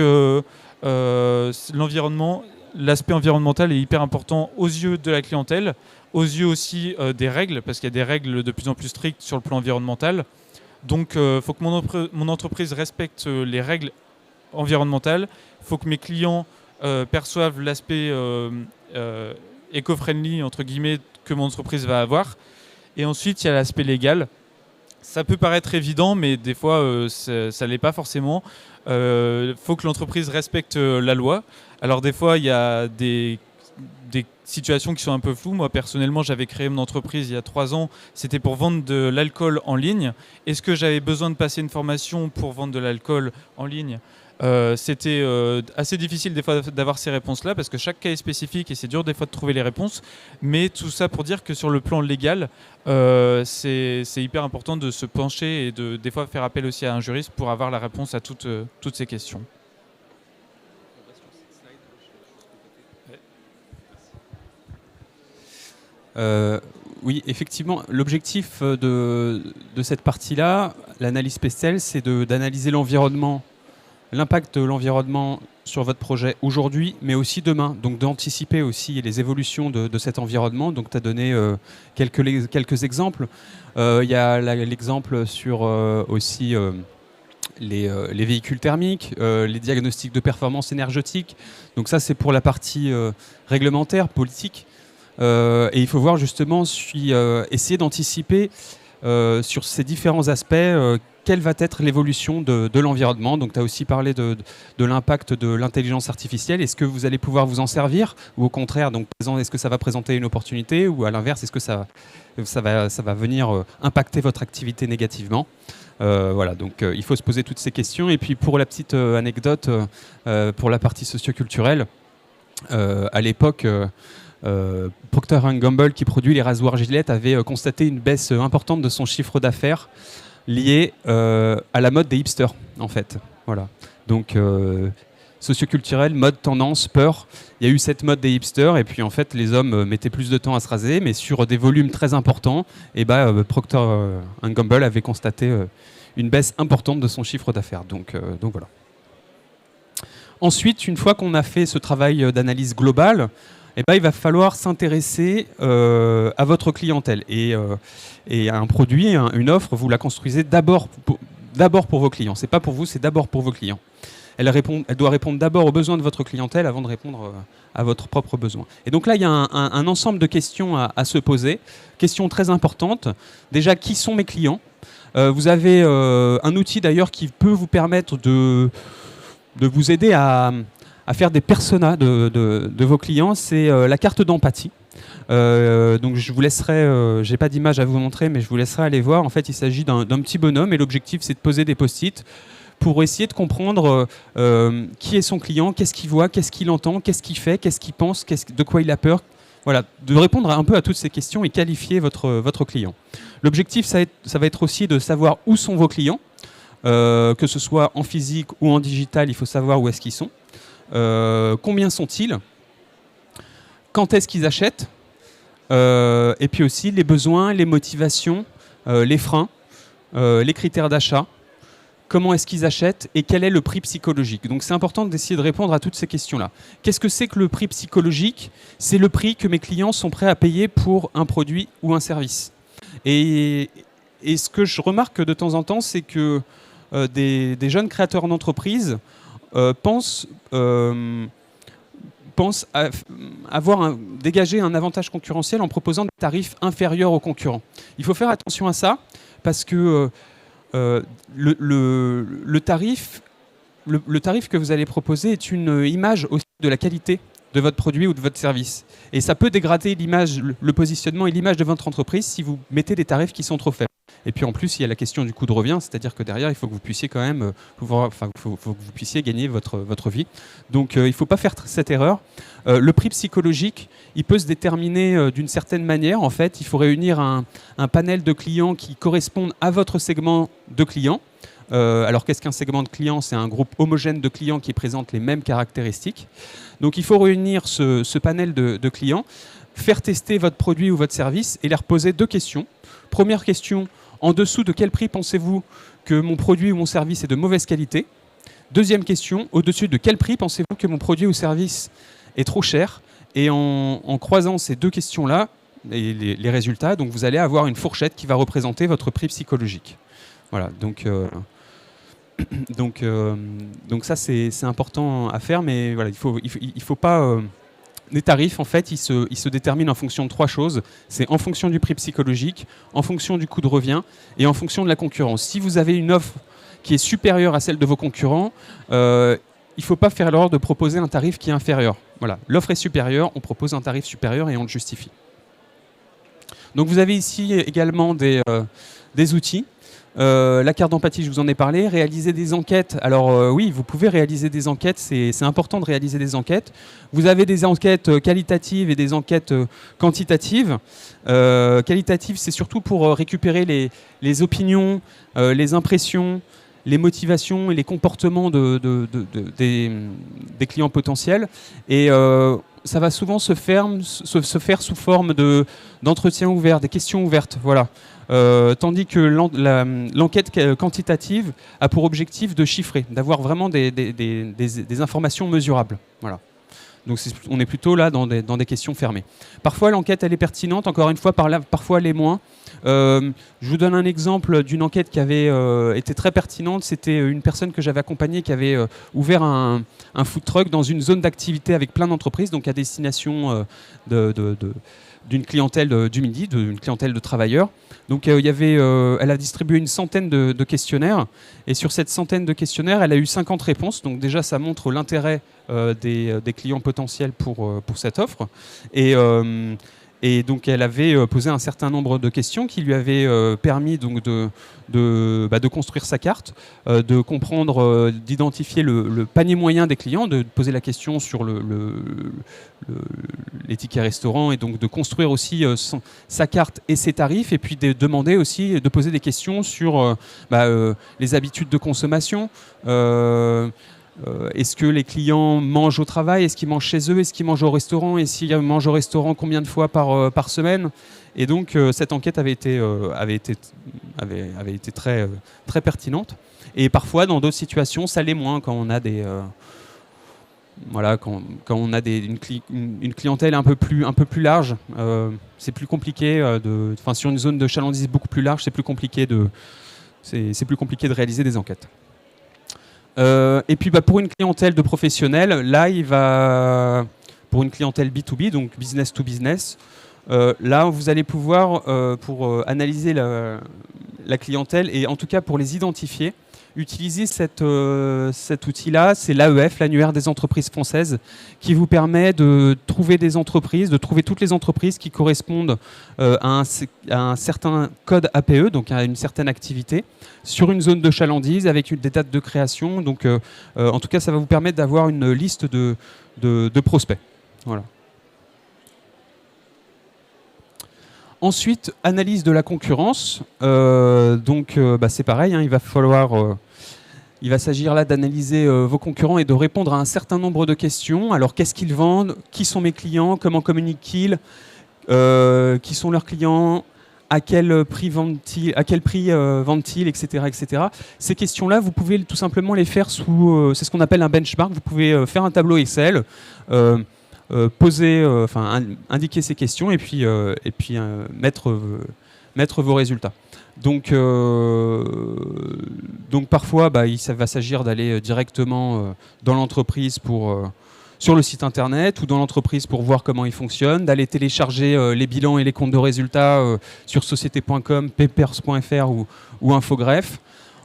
l'environnement, l'aspect environnemental est hyper important aux yeux de la clientèle, aux yeux aussi des règles, parce qu'il y a des règles de plus en plus strictes sur le plan environnemental. Donc il faut que mon entreprise respecte les règles environnementales, il faut que mes clients perçoivent l'aspect éco-friendly, entre guillemets, que mon entreprise va avoir. Et ensuite, il y a l'aspect légal. Ça peut paraître évident, mais des fois, ça ne l'est pas forcément. Il faut que l'entreprise respecte la loi. Alors des fois, il y a des situations qui sont un peu floues. Moi, personnellement, j'avais créé mon entreprise il y a 3 ans. C'était pour vendre de l'alcool en ligne. Est-ce que j'avais besoin de passer une formation pour vendre de l'alcool en ligne ? C'était assez difficile des fois d'avoir ces réponses-là parce que chaque cas est spécifique et c'est dur des fois de trouver les réponses. Mais tout ça pour dire que sur le plan légal, c'est hyper important de se pencher et de des fois faire appel aussi à un juriste pour avoir la réponse à toutes ces questions. Oui, effectivement, l'objectif de cette partie-là, l'analyse PESTEL, c'est d'analyser l'environnement, l'impact de l'environnement sur votre projet aujourd'hui, mais aussi demain. Donc d'anticiper aussi les évolutions de cet environnement. Donc tu as donné quelques exemples. Il y a l'exemple sur aussi les véhicules thermiques, les diagnostics de performance énergétique. Donc ça, c'est pour la partie réglementaire, politique. Et il faut voir justement, essayer d'anticiper sur ces différents aspects quelle va être l'évolution de l'environnement. Donc tu as aussi parlé de l'impact de l'intelligence artificielle. Est-ce que vous allez pouvoir vous en servir ou au contraire, donc, est-ce que ça va présenter une opportunité ou à l'inverse, est-ce que ça va venir impacter votre activité négativement? Voilà, donc il faut se poser toutes ces questions. Et puis pour la petite anecdote, pour la partie socioculturelle, à l'époque, Procter & Gamble, qui produit les rasoirs Gillette, avait constaté une baisse importante de son chiffre d'affaires liée à la mode des hipsters, en fait. Voilà. Donc, socioculturel, mode, tendance, peur. Il y a eu cette mode des hipsters, et puis en fait, les hommes mettaient plus de temps à se raser, mais sur des volumes très importants, et Procter & Gamble avait constaté une baisse importante de son chiffre d'affaires. Donc voilà. Ensuite, une fois qu'on a fait ce travail d'analyse globale, il va falloir s'intéresser à votre clientèle. Et un produit, une offre, vous la construisez d'abord pour vos clients. Ce n'est pas pour vous, c'est d'abord pour vos clients. Elle doit répondre d'abord aux besoins de votre clientèle avant de répondre à votre propre besoin. Et donc là, il y a un ensemble de questions à se poser. Questions très importantes. Déjà, qui sont mes clients ? Vous avez un outil d'ailleurs qui peut vous permettre de vous aider à faire des personas de vos clients, c'est la carte d'empathie. Donc je vous laisserai, j'ai pas d'image à vous montrer, mais je vous laisserai aller voir. En fait, il s'agit d'un petit bonhomme et l'objectif, c'est de poser des post-it pour essayer de comprendre qui est son client, qu'est-ce qu'il voit, qu'est-ce qu'il entend, qu'est-ce qu'il fait, qu'est-ce qu'il pense, de quoi il a peur. Voilà, de répondre un peu à toutes ces questions et qualifier votre client. L'objectif, ça va être aussi de savoir où sont vos clients, que ce soit en physique ou en digital, il faut savoir où est-ce qu'ils sont. Combien sont-ils? Quand est-ce qu'ils achètent? Et puis aussi les besoins, les motivations, les freins, les critères d'achat. Comment est-ce qu'ils achètent et quel est le prix psychologique? Donc c'est important d'essayer de répondre à toutes ces questions-là. Qu'est-ce que c'est que le prix psychologique? C'est le prix que mes clients sont prêts à payer pour un produit ou un service. Et ce que je remarque de temps en temps, c'est que des jeunes créateurs d'entreprise pensent dégager un avantage concurrentiel en proposant des tarifs inférieurs aux concurrents. Il faut faire attention à ça parce que le tarif que vous allez proposer est une image aussi de la qualité de votre produit ou de votre service. Et ça peut dégrader l'image, le positionnement et l'image de votre entreprise si vous mettez des tarifs qui sont trop faibles. Et puis en plus, il y a la question du coût de revient, c'est-à-dire que derrière, il faut que vous puissiez quand même, faut que vous puissiez gagner votre vie. Donc il ne faut pas faire cette erreur. Le prix psychologique, il peut se déterminer d'une certaine manière. En fait, il faut réunir un panel de clients qui correspondent à votre segment de clients. Alors qu'est-ce qu'un segment de clients? C'est un groupe homogène de clients qui présentent les mêmes caractéristiques. Donc il faut réunir ce panel de clients, faire tester votre produit ou votre service et leur poser 2 questions. Première question, en dessous de quel prix pensez-vous que mon produit ou mon service est de mauvaise qualité? Deuxième question, au-dessus de quel prix pensez-vous que mon produit ou service est trop cher? Et en croisant ces 2 questions-là, et les résultats, donc vous allez avoir une fourchette qui va représenter votre prix psychologique. Voilà, donc Donc ça, c'est important à faire, mais voilà, il faut pas... les tarifs, en fait, ils se déterminent en fonction de 3 choses. C'est en fonction du prix psychologique, en fonction du coût de revient et en fonction de la concurrence. Si vous avez une offre qui est supérieure à celle de vos concurrents, il ne faut pas faire l'erreur de proposer un tarif qui est inférieur. Voilà, l'offre est supérieure, on propose un tarif supérieur et on le justifie. Donc vous avez ici également des outils. La carte d'empathie, je vous en ai parlé. Réaliser des enquêtes. Alors oui, vous pouvez réaliser des enquêtes. C'est important de réaliser des enquêtes. Vous avez des enquêtes qualitatives et des enquêtes quantitatives. Qualitatives, c'est surtout pour récupérer les opinions, les impressions, les motivations et les comportements des clients potentiels. Et ça va souvent se faire sous forme d'entretien ouvert, des questions ouvertes. Voilà. Tandis que l'enquête quantitative a pour objectif de chiffrer, d'avoir vraiment des informations mesurables. Voilà. Donc on est plutôt là dans des questions fermées. Parfois l'enquête elle est pertinente, encore une fois, parfois elle est moins. Je vous donne un exemple d'une enquête qui avait été très pertinente. C'était une personne que j'avais accompagnée qui avait ouvert un food truck dans une zone d'activité avec plein d'entreprises, donc à destination d'une clientèle du Midi, d'une clientèle de travailleurs. Donc elle a distribué une centaine de questionnaires, et sur cette centaine de questionnaires, elle a eu 50 réponses. Donc déjà, ça montre l'intérêt des clients potentiels pour cette offre. Et donc elle avait posé un certain nombre de questions qui lui avaient permis donc de construire sa carte, de comprendre, d'identifier le panier moyen des clients, de poser la question sur les tickets restaurants, et donc de construire aussi sa carte et ses tarifs, et puis de demander aussi, de poser des questions sur les habitudes de consommation. Est-ce que les clients mangent au travail? Est-ce qu'ils mangent chez eux? Est-ce qu'ils mangent au restaurant? Et s'ils mangent au restaurant, combien de fois par semaine? Et donc cette enquête avait été très, très pertinente. Et parfois, dans d'autres situations, ça l'est moins, quand on a quand on a une clientèle un peu plus large. C'est plus compliqué sur une zone de chalandise beaucoup plus large, c'est plus compliqué de réaliser des enquêtes. Et puis pour une clientèle de professionnels, là pour une clientèle B2B, donc business to business, là vous allez pouvoir, pour analyser la clientèle, et en tout cas pour les identifier, utiliser cet outil-là. C'est l'AEF, l'annuaire des entreprises françaises, qui vous permet de trouver toutes les entreprises qui correspondent à un certain code APE, donc à une certaine activité, sur une zone de chalandise avec des dates de création. Donc en tout cas, ça va vous permettre d'avoir une liste de prospects. Voilà. Ensuite, analyse de la concurrence. C'est pareil, hein, il va s'agir là d'analyser vos concurrents et de répondre à un certain nombre de questions. Alors, qu'est-ce qu'ils vendent? Qui sont mes clients? Comment communiquent-ils? Qui sont leurs clients? À quel prix vendent-ils, etc., etc. Ces questions-là, vous pouvez tout simplement les faire c'est ce qu'on appelle un benchmark. Vous pouvez faire un tableau Excel, indiquer ces questions, et puis mettre vos résultats. Donc parfois, ça va s'agir d'aller directement dans l'entreprise sur le site internet, ou dans l'entreprise pour voir comment ils fonctionnent, d'aller télécharger les bilans et les comptes de résultats sur société.com, papers.fr ou Infogreffe.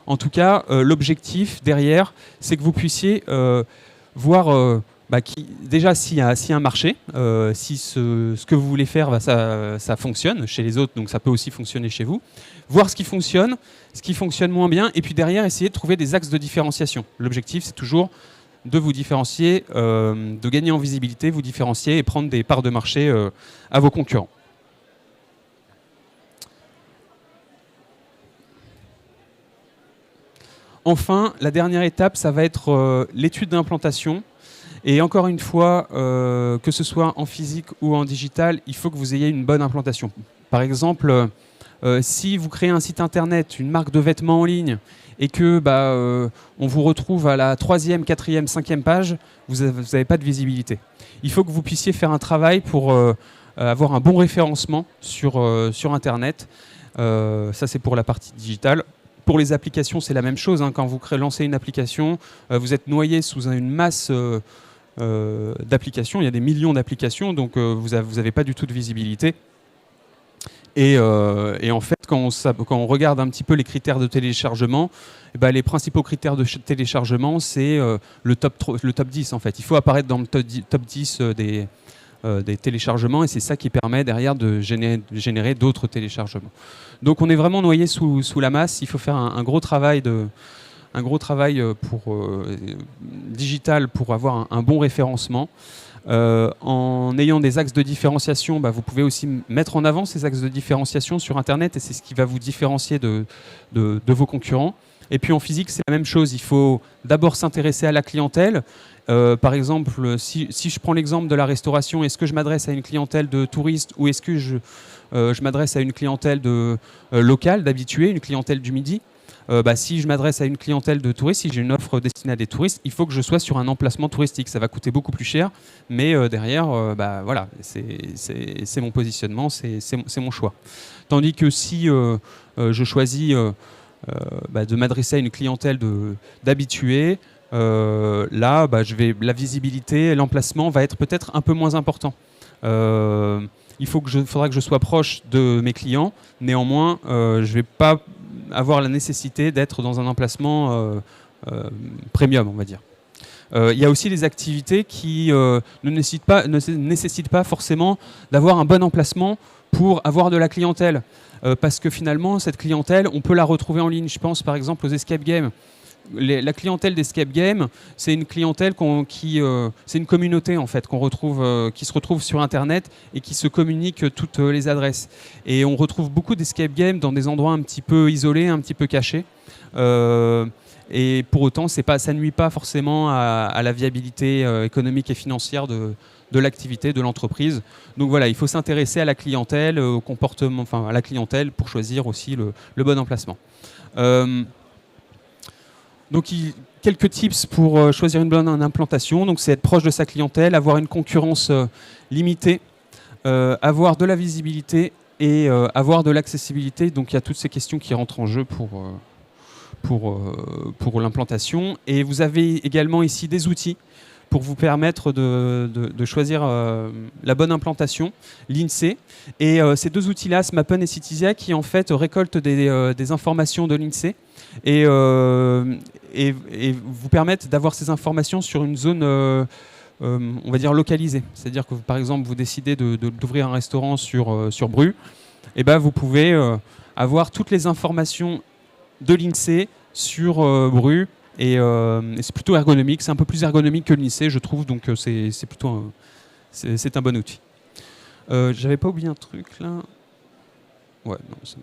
En tout cas, l'objectif derrière, c'est que vous puissiez voir déjà s'il y a un marché, si ce que vous voulez faire, ça fonctionne chez les autres, donc ça peut aussi fonctionner chez vous. Voir ce qui fonctionne moins bien, et puis derrière, essayer de trouver des axes de différenciation. L'objectif, c'est toujours de vous différencier, de gagner en visibilité, vous différencier et prendre des parts de marché à vos concurrents. Enfin, la dernière étape, ça va être l'étude d'implantation. Et encore une fois, que ce soit en physique ou en digital, il faut que vous ayez une bonne implantation. Par exemple, si vous créez un site internet, une marque de vêtements en ligne, et que on vous retrouve à la 3e, 4e, 5e page, vous n'avez pas de visibilité. Il faut que vous puissiez faire un travail pour avoir un bon référencement sur Internet. Ça, c'est pour la partie digitale. Pour les applications, c'est la même chose. Hein. Quand vous lancez une application, vous êtes noyé sous une masse d'applications. Il y a des millions d'applications, donc vous n'avez pas du tout de visibilité. Et en fait, quand on regarde un petit peu les critères de téléchargement, les principaux critères de téléchargement, c'est le top 10 en fait. Il faut apparaître dans le top 10 des téléchargements, et c'est ça qui permet derrière de générer d'autres téléchargements. Donc on est vraiment noyé sous la masse. Il faut faire un gros travail digital pour avoir un bon référencement. En ayant des axes de différenciation, vous pouvez aussi mettre en avant ces axes de différenciation sur Internet, et c'est ce qui va vous différencier de vos concurrents. Et puis en physique, c'est la même chose. Il faut d'abord s'intéresser à la clientèle. Par exemple, si je prends l'exemple de la restauration, est-ce que je m'adresse à une clientèle de touristes ou est-ce que je m'adresse à une clientèle locale, d'habitués, une clientèle du midi? Si je m'adresse à une clientèle de touristes, si j'ai une offre destinée à des touristes, il faut que je sois sur un emplacement touristique. Ça va coûter beaucoup plus cher, mais derrière, voilà, c'est mon positionnement, c'est mon choix. Tandis que si je choisis de m'adresser à une clientèle d'habitués, là, la visibilité, l'emplacement va être peut-être un peu moins important. Faudra que je sois proche de mes clients. Néanmoins, je ne vais pas avoir la nécessité d'être dans un emplacement premium, on va dire. Il y a aussi des activités qui ne nécessitent pas forcément d'avoir un bon emplacement pour avoir de la clientèle. Parce que finalement, cette clientèle, on peut la retrouver en ligne. Je pense par exemple aux escape games. La clientèle d'escape game, c'est une clientèle c'est une communauté en fait qu'on retrouve, qui se retrouve sur Internet et qui se communique toutes les adresses. Et on retrouve beaucoup d'escape games dans des endroits un petit peu isolés, un petit peu cachés. Et pour autant, ça ne nuit pas forcément à la viabilité économique et financière de l'activité, de l'entreprise. Donc voilà, il faut s'intéresser à la clientèle, au comportement, à la clientèle pour choisir aussi le bon emplacement. Donc, quelques tips pour choisir une bonne implantation. Donc, c'est être proche de sa clientèle, avoir une concurrence limitée, avoir de la visibilité et avoir de l'accessibilité. Donc, il y a toutes ces questions qui rentrent en jeu pour l'implantation. Et vous avez également ici des outils pour vous permettre de choisir la bonne implantation, l'INSEE. Et ces deux outils-là, SMAPN et Citizia, qui en fait récoltent des informations de l'INSEE et vous permettent d'avoir ces informations sur une zone, on va dire, localisée. C'est-à-dire que, par exemple, vous décidez d'ouvrir un restaurant sur Bru, et vous pouvez avoir toutes les informations de l'INSEE sur Bru. Et c'est plutôt ergonomique, c'est un peu plus ergonomique que l'INSEE, je trouve, donc c'est plutôt c'est un bon outil. J'avais pas oublié un truc là. Ouais, non, c'est bon.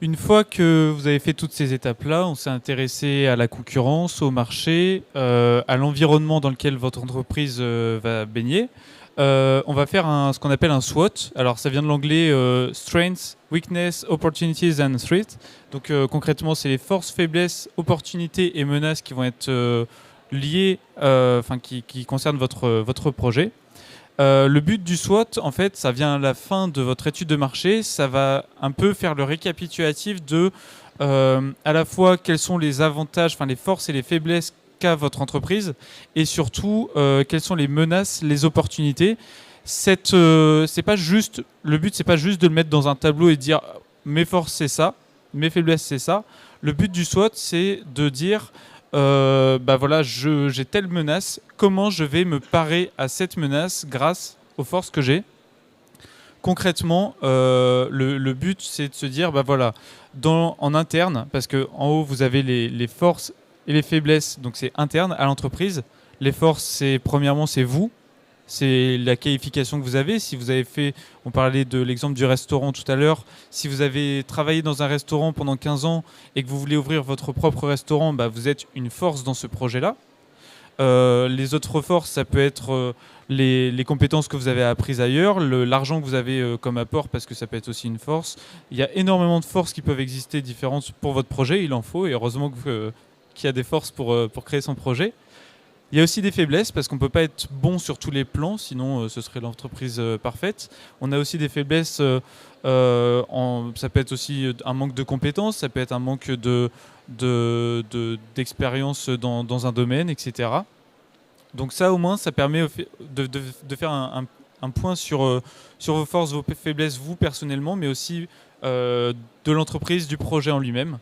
Une fois que vous avez fait toutes ces étapes-là, on s'est intéressé à la concurrence, au marché, à l'environnement dans lequel votre entreprise va baigner. On va faire ce qu'on appelle un SWOT. Alors ça vient de l'anglais Strengths, Weakness, Opportunities and Threats. Donc concrètement, c'est les forces, faiblesses, opportunités et menaces qui vont être liées, qui concernent votre projet. Le but du SWOT, en fait, ça vient à la fin de votre étude de marché. Ça va un peu faire le récapitulatif de à la fois quels sont les avantages, les forces et les faiblesses qu'a votre entreprise, et surtout quelles sont les menaces, les opportunités. C'est pas juste, le but, c'est pas juste de le mettre dans un tableau et de dire mes forces c'est ça, mes faiblesses c'est ça. Le but du SWOT, c'est de dire voilà, j'ai telle menace, comment je vais me parer à cette menace grâce aux forces que j'ai. Concrètement, le but, c'est de se dire, voilà, en interne, parce qu'en haut, vous avez les forces et les faiblesses, donc c'est interne à l'entreprise. Les forces, premièrement, c'est vous. C'est la qualification que vous avez. Si vous avez on parlait de l'exemple du restaurant tout à l'heure, si vous avez travaillé dans un restaurant pendant 15 ans et que vous voulez ouvrir votre propre restaurant, vous êtes une force dans ce projet-là. Les autres forces, ça peut être les compétences que vous avez apprises ailleurs, l'argent que vous avez comme apport, parce que ça peut être aussi une force. Il y a énormément de forces qui peuvent exister différentes pour votre projet, il en faut, et heureusement qu'il y a des forces pour créer son projet. Il y a aussi des faiblesses parce qu'on ne peut pas être bon sur tous les plans, sinon ce serait l'entreprise parfaite. On a aussi des faiblesses, ça peut être aussi un manque de compétences, ça peut être un manque d'expérience dans un domaine, etc. Donc ça au moins, ça permet de faire un point sur vos forces, vos faiblesses, vous personnellement, mais aussi de l'entreprise, du projet en lui-même.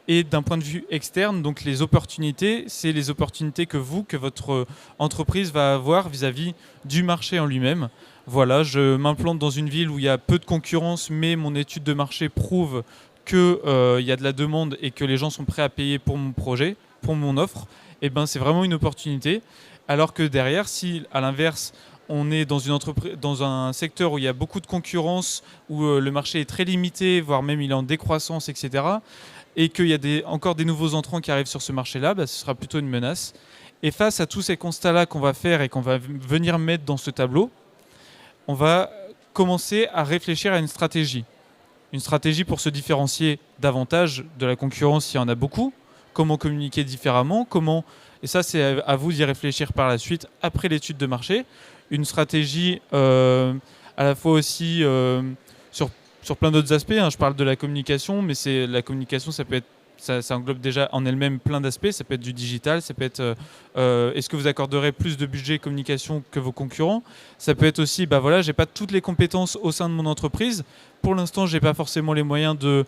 Et d'un point de vue externe, donc les opportunités, c'est les opportunités que votre entreprise va avoir vis-à-vis du marché en lui-même. Voilà, je m'implante dans une ville où il y a peu de concurrence, mais mon étude de marché prouve qu'il y a de la demande et que les gens sont prêts à payer pour mon projet, pour mon offre. Et ben, c'est vraiment une opportunité. Alors que derrière, si à l'inverse, on est dans un secteur où il y a beaucoup de concurrence, où le marché est très limité, voire même il est en décroissance, etc., et qu'il y a encore des nouveaux entrants qui arrivent sur ce marché-là, ce sera plutôt une menace. Et face à tous ces constats-là qu'on va faire et qu'on va venir mettre dans ce tableau, on va commencer à réfléchir à une stratégie. Une stratégie pour se différencier davantage de la concurrence s'il y en a beaucoup, comment communiquer différemment, et ça c'est à vous d'y réfléchir par la suite après l'étude de marché. Une stratégie à la fois aussi sur plein d'autres aspects, hein. Je parle de la communication, mais la communication, ça englobe déjà en elle-même plein d'aspects. Ça peut être du digital, ça peut être est-ce que vous accorderez plus de budget communication que vos concurrents. Ça peut être aussi, j'ai pas toutes les compétences au sein de mon entreprise. Pour l'instant, j'ai pas forcément les moyens de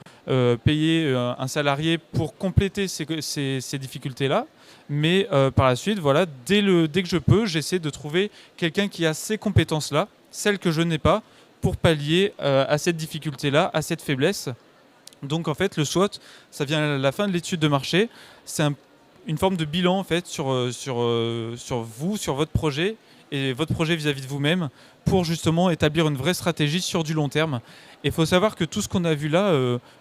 payer un salarié pour compléter ces difficultés-là. Mais par la suite, dès que je peux, j'essaie de trouver quelqu'un qui a ces compétences-là, celles que je n'ai pas, pour pallier à cette difficulté-là, à cette faiblesse. Donc en fait, le SWOT, ça vient à la fin de l'étude de marché. C'est une forme de bilan en fait sur vous, sur votre projet et votre projet vis-à-vis de vous-même pour justement établir une vraie stratégie sur du long terme. Et il faut savoir que tout ce qu'on a vu là,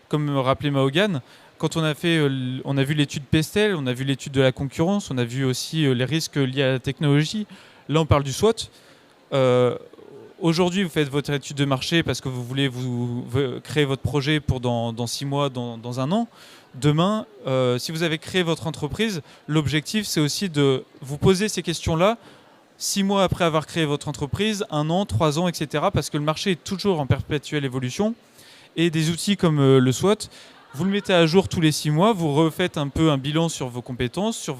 comme rappelait Mahogan, quand on a vu l'étude Pestel, on a vu l'étude de la concurrence, on a vu aussi les risques liés à la technologie. Là, on parle du SWOT. Aujourd'hui, vous faites votre étude de marché parce que vous voulez créer votre projet pour dans 6 mois, dans un an. Demain, si vous avez créé votre entreprise, l'objectif, c'est aussi de vous poser ces questions-là 6 mois après avoir créé votre entreprise, 1 an, 3 ans, etc. Parce que le marché est toujours en perpétuelle évolution. Et des outils comme le SWOT, vous le mettez à jour tous les 6 mois, vous refaites un peu un bilan sur vos compétences, sur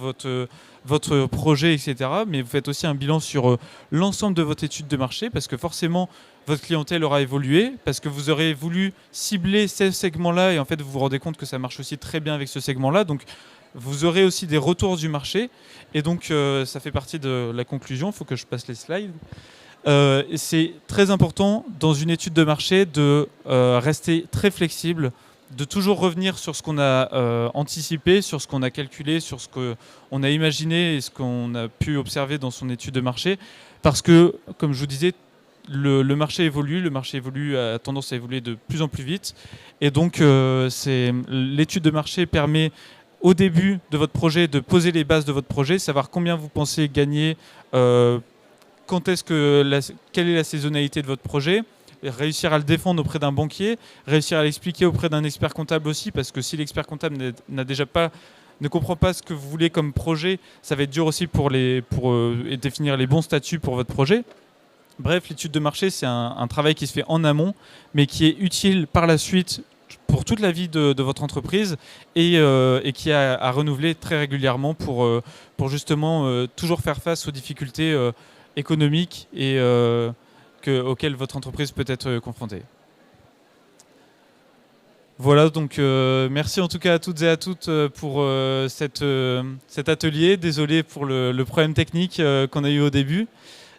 votre projet, etc. Mais vous faites aussi un bilan sur l'ensemble de votre étude de marché parce que forcément, votre clientèle aura évolué, parce que vous aurez voulu cibler ces segments-là et en fait, vous vous rendez compte que ça marche aussi très bien avec ce segment-là. Donc, vous aurez aussi des retours du marché. Et donc, ça fait partie de la conclusion. Il faut que je passe les slides. C'est très important dans une étude de marché de rester très flexible, de toujours revenir sur ce qu'on a anticipé, sur ce qu'on a calculé, sur ce qu'on a imaginé et ce qu'on a pu observer dans son étude de marché. Parce que, comme je vous disais, le marché évolue, a tendance à évoluer de plus en plus vite. Et donc, l'étude de marché permet au début de votre projet de poser les bases de votre projet, savoir combien vous pensez gagner, quelle est la saisonnalité de votre projet, réussir à le défendre auprès d'un banquier, réussir à l'expliquer auprès d'un expert comptable aussi, parce que si l'expert comptable ne comprend pas ce que vous voulez comme projet, ça va être dur aussi pour définir les bons statuts pour votre projet. Bref, l'étude de marché, c'est un travail qui se fait en amont, mais qui est utile par la suite pour toute la vie de votre entreprise et qui a à renouveler très régulièrement pour justement toujours faire face aux difficultés économiques et auxquelles votre entreprise peut être confrontée. Voilà, donc merci en tout cas à toutes et à toutes pour cet atelier. Désolé pour le problème technique qu'on a eu au début.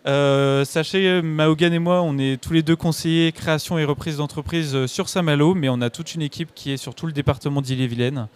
Sachez, Mahogan et moi, on est tous les deux conseillers création et reprise d'entreprise sur Saint-Malo, mais on a toute une équipe qui est sur tout le département d'Ille-et-Vilaine.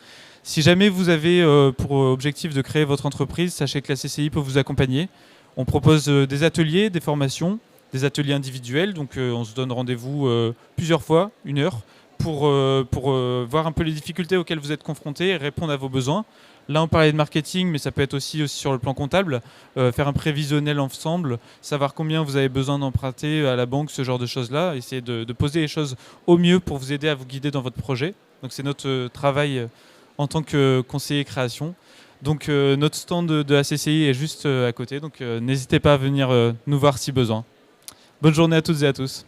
Si jamais vous avez pour objectif de créer votre entreprise, sachez que la CCI peut vous accompagner. On propose des ateliers, des formations, des ateliers individuels, donc on se donne rendez-vous plusieurs fois, 1 heure, pour voir un peu les difficultés auxquelles vous êtes confrontés et répondre à vos besoins. Là, on parlait de marketing, mais ça peut être aussi sur le plan comptable, faire un prévisionnel ensemble, savoir combien vous avez besoin d'emprunter à la banque, ce genre de choses-là, essayer de poser les choses au mieux pour vous aider à vous guider dans votre projet. Donc c'est notre travail en tant que conseiller création. Donc notre stand de ACCI est juste à côté, donc n'hésitez pas à venir nous voir si besoin. Bonne journée à toutes et à tous.